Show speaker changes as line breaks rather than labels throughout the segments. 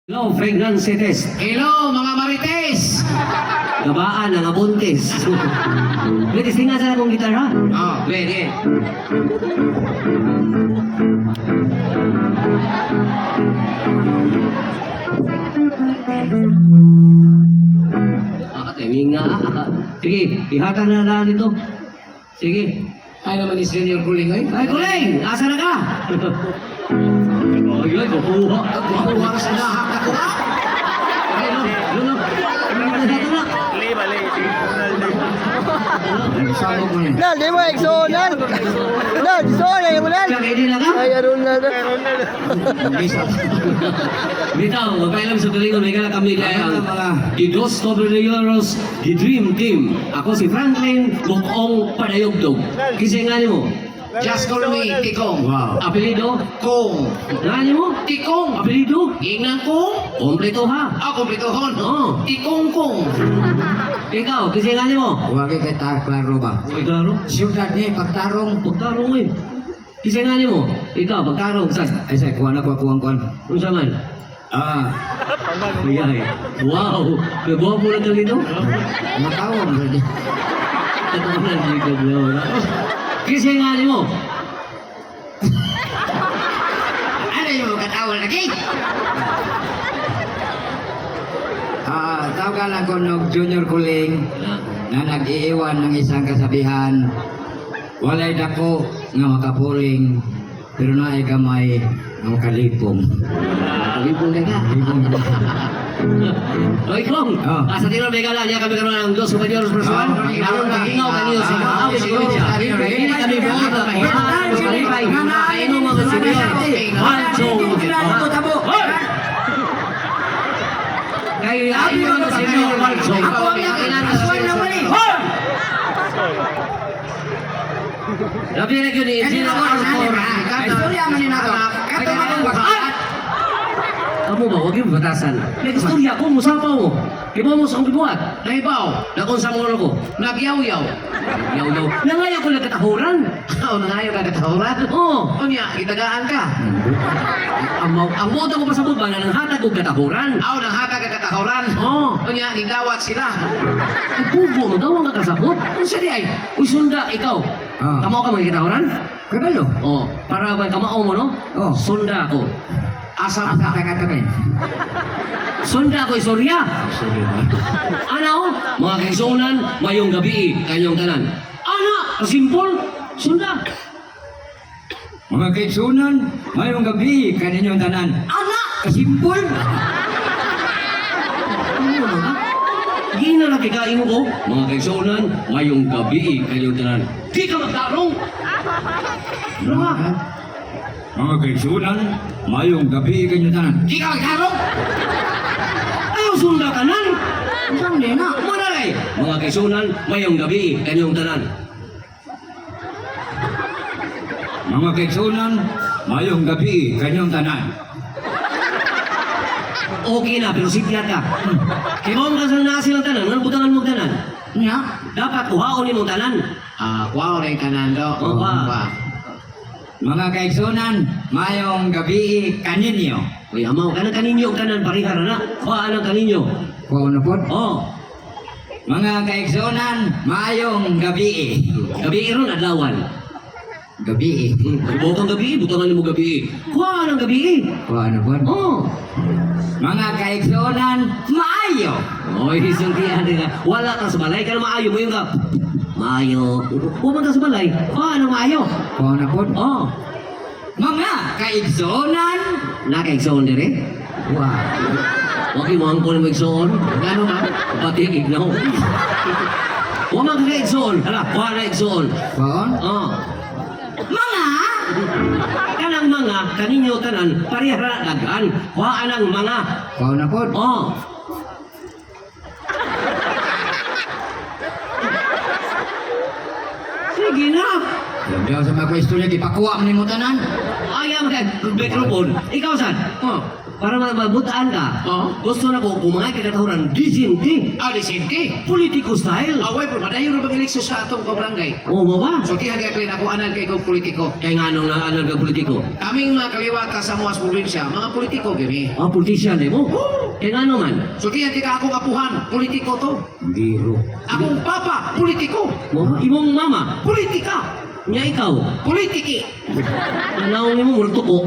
Hello, fragrance test.
Hello, mga marites!
Gabaan ang abuntis. Pwede singa sa akong gitara.
Oh, pwede.
Timing nga. Sige, ihatan na lang dito. Sige.
Ay naman ni Senior Kuling ay.
Ay, Kuling! Asa na ka? Ay, kukuha.
Kukuha ka sa lahat ako.
Ay, no. Dito na.
Sabog mo niya.
Nal, di mo eksonan. Nal, sonan yung nal.
Ready na ka?
Ay, Ronald.
Bitaw, magpailam sa tulingon, may kala kami ang
mga
The Dos Caballeros, The Dream Team. Ako si Franklin Bukong Padayogdog. Kasi nga mo,
Just call me Tikong.
wow. Apelido,
Kong.
nga mo,
Tikong.
apelido,
Ingnan kong.
kompleto ha.
Kumplituhon.
Oo.
Tikong kong.
Ikaw, kasi nga mo.
Huwag kita klaro ba?
Uy, klaro.
Siyudad niya, pagtarong.
Pagtarong eh. Kasi nga mo, ikaw, pagtarong, saan?
Ay, say, kuha na kuha kuha.
Kung saan man?
Ah,
Ayay. Wow! Nagwapo na ka dito?
matawag. Ready.
Totoo na dito, bro. Kasi nga mo.
Ano yung katawag lagi? Tawagan ako ng Junior Kuling na nag-iiwan ng isang kasabihan. Walay dako nga makapuling, pero naay gamay nga makalipong.
Kalipong ka ka.
Lipong ka.
Oy, Kong!
Oh.
Sa tiro may gala niya kami karoon ng Dos Caballeros Persuan. Naroon kagingaw kanino sa mga awit sa Gawitsa. Hindi kami buong na kuhaan, kalipay, kainom mga senyor. Pancho! Kaya ayaw mga senyor Pancho. Labi na yun eh. Sino ko ang Kamu ba, huwag yung batasan. May istorya ko, musapaw mo. Iba mo sa ang gibuhat.
Naibaw,
Nakon sa mga ko.
nagyaw-yaw.
Yaw-yaw. Nangayaw ko nagkatahuran.
Nangayo ka katawran?
Oo.
Unya, itagaan ka.
Ang moto ko pa sa baba na nang hatag ko katahuran.
Nang hatag ka katawran.
Oo.
Unya, nidawat sila.
Ang pugo mo daw ang kakasabot.
Ano siya di ay?
Uy, sunda, ikaw.
Ah.
Kamao ka magkatahuran?
Kabalo.
Oo. Para ba kamao mo, no?
Oo.
Sunda ako.
Asa ka katamin?
Sunda ako, istorya. Ano? Mga kaisunan, mayong gabi, kanyong tanan. Ana, kasimpol. Sunda.
Mga kaitsunan, mayong gabi, kaninyong tanan.
Ana!
Kasimpol.
Ano na? Gina na kikain ko, mga kaisunan, mayong gabi, kanyong tanan. Di ka magtarong! Ano nga?
Mga kaitsunan, mayong gabi, kaninyong tanan. Di ka magtarong!
Ayaw sunda kanan!
Isang di na.
Manalay! Mga kaisunan, mayong gabi, kanyong tanan.
Mga kaitsunan, mayong gabi, kaninyong tanan.
Okay na, pero sipyat ka. Kaya mo ka sa nasi ng tanan, ano butangan mo tanan?
Nya?
Dapat kuhaon mo tanan.
Kuwaw rin tanan do.
Oo ba?
Mga kaitsunan, mayong gabi, kaninyo.
Uy, amaw, kanang kaninyo, tanan, parihara na. Kuhaan ang kaninyo.
Kuwaw na po?
Oh,
Mga kaigsunan, mayong gabi.
gabi iron, adlawan.
Gabi.
Bukang gabi, butangan mo gabi. Kuhaan ang gabi.
O ano po?
Oh.
Mga kaigsunan, maayo.
Oy, sultihan nila. Wala ka sa balay, ka na maayo mo yung gap. Maayo. Huwag ka sa balay. Kuhaan ang maayo.
O ano po?
Oh.
Mga kaigsunan.
Nakaigsoon dire.
Wow.
Huwag mo ang kunin mo igsoon.
Ano ba?
Pati ignaw. Huwag mo igsoon. Hala, kuhaan na igsoon.
Kuwaon?
Oh.
Mga
Kanang mga, kaninyo tanan, parihara dagan. Kuhaan ang mga.
Kuwaon na po?
Oh. Sige na.
Sabi ako sa mga kwestiyon niya, ipakuha mo ni mo tanan.
Ayaw ka, microphone. Ikaw saan? Oh. para mabutaan ka.
Oo.
Gusto na ko kumangay kagatahuran, disente.
Disente.
Politiko style.
Away, pero madayon na mag-eleksyon sa atong kabarangay.
Oo mo ba?
So, tiyan kaya ako anal kay kong politiko.
Kaya nga nung naanan ka politiko.
Kaming mga kaliwata sa Muas Provincia, mga politiko gini.
Ah, politician eh mo. Kaya nga naman.
So, tiyan ka akong apuhan, politiko to.
Biro.
Akong papa, politiko.
Mo, imong mama.
Politika.
Nya ikaw.
Politiki.
Nanaw ni mo, murto ko.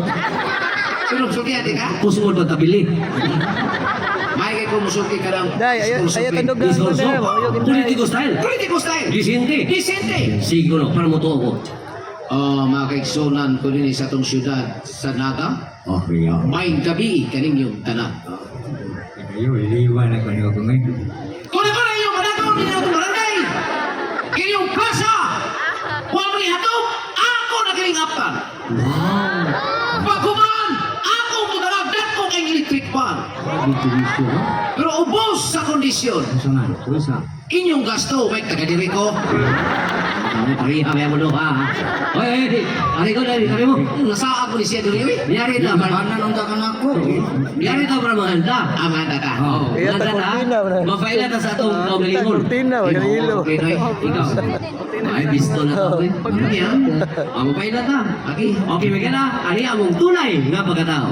Pero so, tiyan ka.
Kusungod magkabili.
May kay kumusulti ka lang.
Day, ayo tandog na
Diskurso.
day mo. Ayo
Politiko style.
Politiko style.
Disente.
Disente.
Siguro, para mo to ako.
Mga kaigsunan ko din sa itong syudad sa Naga.
Oh, iya.
May gabi kaning yung tanan.
Ayo, iliwan ako niyo kung ngayon.
Kung ako na yung managaw din ang barangay, inyong kasa, huwag mo ihatog, ako nakilingapan.
Wow.
Pagkuman, ako mudaragdag ko kay electric pan.
Dito dito, ha?
Pero ubos sa kondisyon,
Sunan, kusa.
inyong gasto, may tagadiri ko.
Ano pariha mo no ha? Oy, ari ko ari mo.
Nasa ako ni siya doon yun.
Biyari ta para
Kanan unta ka na ako.
biyari ta para mahanda.
Amanda ka.
Oh,
Iya,
mahanda
kortina,
ta.
bro.
Mafaila ta sa atong kaugalingon.
Kortina, magalilo.
Okay, Noy. Ikaw. Ay, bisto na to, eh. Ano yan? Mafaila ta. Okay, okay, may na. Ari among tunay nga pagkatao.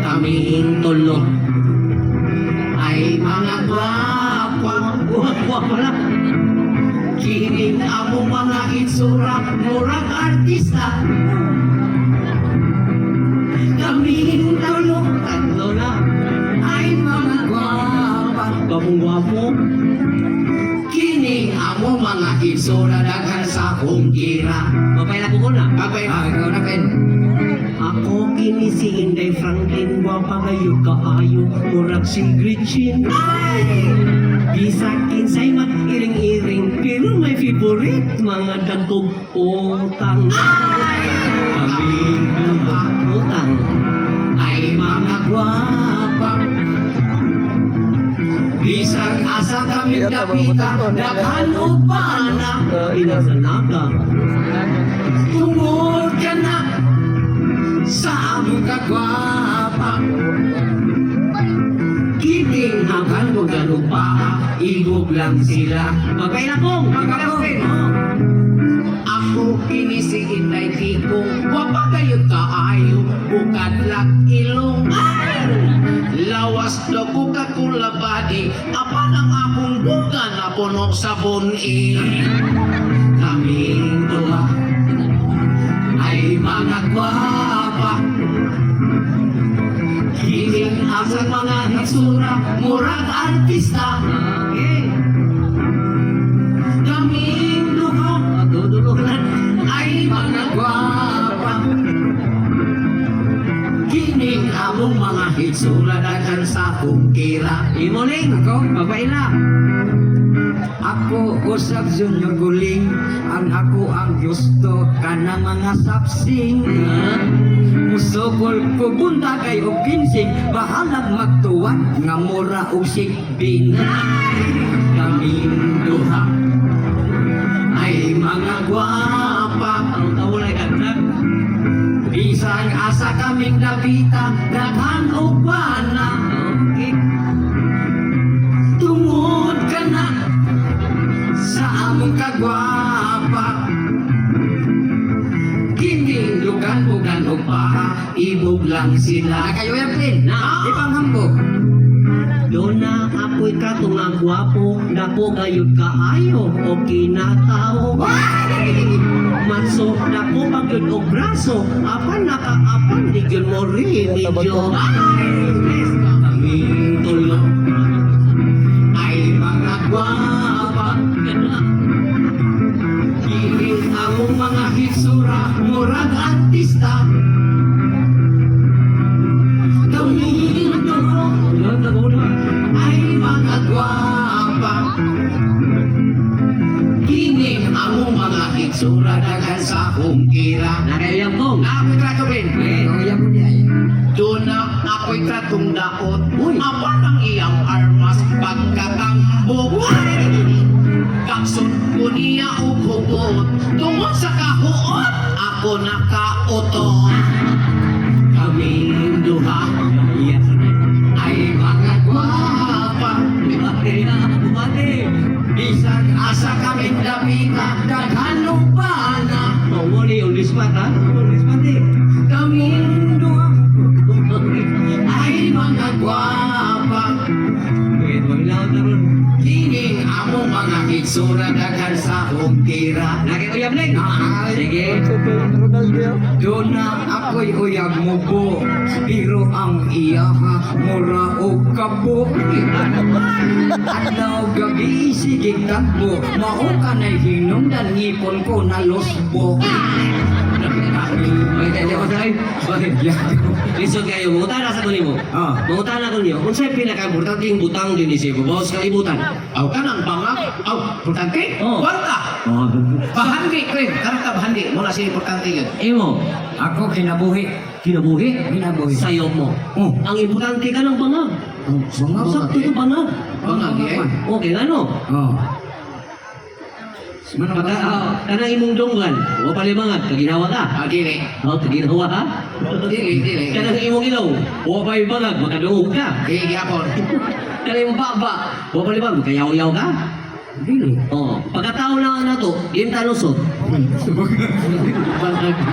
Kaming tulo ay mga gwapa pala. Kining amo mga itsura, murag artista. Kaming tulo, tatlo na, ay mga gwapa. Kamong gwapo. Kining amo mga itsura, daghan sa akong gira. Mapayla ko na.
Abay,
Ikaw na kain.
Ako kini si Inday Franklin, gwapa kayo kaayo, murag si Gretchen. Ay! Bisag kinsay mag-iring-iring, pero may favorite mga dagkog utang. Ay! Kaming utang ay mga gwapa. Bisag asa kami dapita, daghan o pana, pinasanaga. Tungod ka na sa among kagwapa. Kiting hanggang magano pa, ibog lang sila. Magkaila kong, ako inisiin na ko, wapa kayo kaayo, bukad lang ilong. Ay! Lawas do ko kakulabadi, apan ang akong bugan na puno sabon Kaming dua ay mga gwapa. Kining among mga hitsura, murag artista. Kaming duha, ay mga gwapa. Kining among mga hitsura, daghan sa akong kira. Imoling, ako, babaila.
Ako usab junior guling, ang ako ang gusto kanang mga sapsing. Musukol ko bunta kay og ginsing, bahalag magtuwat nga mura og sigbin.
Kaming duha ay mga gwapa. Ang tawalay kagdag.
Bisang asa kaming napita, daghan o bana.
Okay.
Tungod ka na sa among kagwapa. Kining lugan-lugan o paha, ibog lang sila.
Kayo yan pin,
Na.
ipanghambog.
Doon na ako'y katungang gwapo, dako gayud kaayo o kinatao. Matso, dako pagyud og braso, apan nakaapan, di gyud mo rin, medyo. Kaming tulo ay mga gwapa. Kiling among mga hitsura, murag artista. Kaming tulo ay mga gwapa. Kining among mga hitsura, daghan sa akong kira. Nakayang kong,
katong daot.
Uy.
Apan ang iyang armas pagkatambok. Kaksod ko niya og hugot. Tungod sa kahuot, ako nakautot. Kaming duha
Yes.
ay mga gwapa. Bisag asa kaming dapita, daghanong bana.
Oh, wali on the spot, ha? On the spot, eh.
Kaming duha ay mga gwapa.
Okay, maglaot na ron.
Kining amo mga hitsura daghan sa tira.
Nakikuyab lang. Sige.
Ronaldo.
Doon na ako'y uyag mo po, pero ang iyaha mura o kabo. Adlaw gabi sige takbo, mao ka na'y hinungdan ngipon ko na losbo.
Ay, hindi ko sa'yo. Listen kayo, mangutana sa kunin mo.
Ah.
Mangutana ko niyo, kung sa'yo pinaka-importante yung butang din ni Sebo, bawas kalibutan.
Aw kanang bangag, aw importante.
Oh.
Kwarta.
Oh,
Bahandi kren, karata bahandi. Muna siya importante yun.
Imo,
Ako kinabuhi.
kinabuhi.
Kinabuhi.
Sayo mo.
Oh.
Ang importante ka ng bangag.
Bangag.
Sakto ito bangag.
Bangag, eh.
Okay, ano?
Oh.
Kanang imong donggan, o palibangag, kaginawa ka.
Dili.
O, kaginawa ka.
Dili.
Kanang imong ilaw, o palibangag, makadungog ka.
Dili gyapon.
Kanang imong baba, o palibang, kayaw-yaw ka.
Dili.
Oh, pagkatao na to, yung talusot.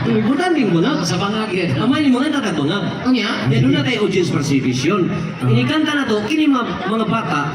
Importante yung bangag.
Sa bangag yan.
Amay ni mga tatagungag.
Unya?
Yan doon na tayo audience participation. Inikanta na to, kini mga bata,